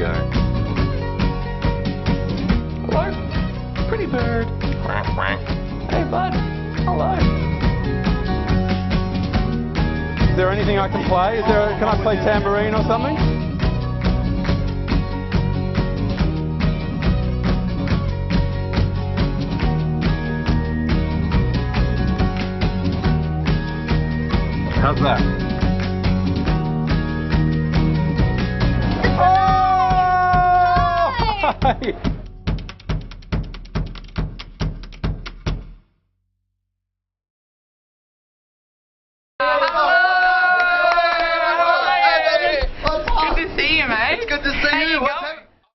go. Hello, pretty bird. Hey bud, hello. Is there anything I can play? Can I play tambourine or something? How's that? Oh!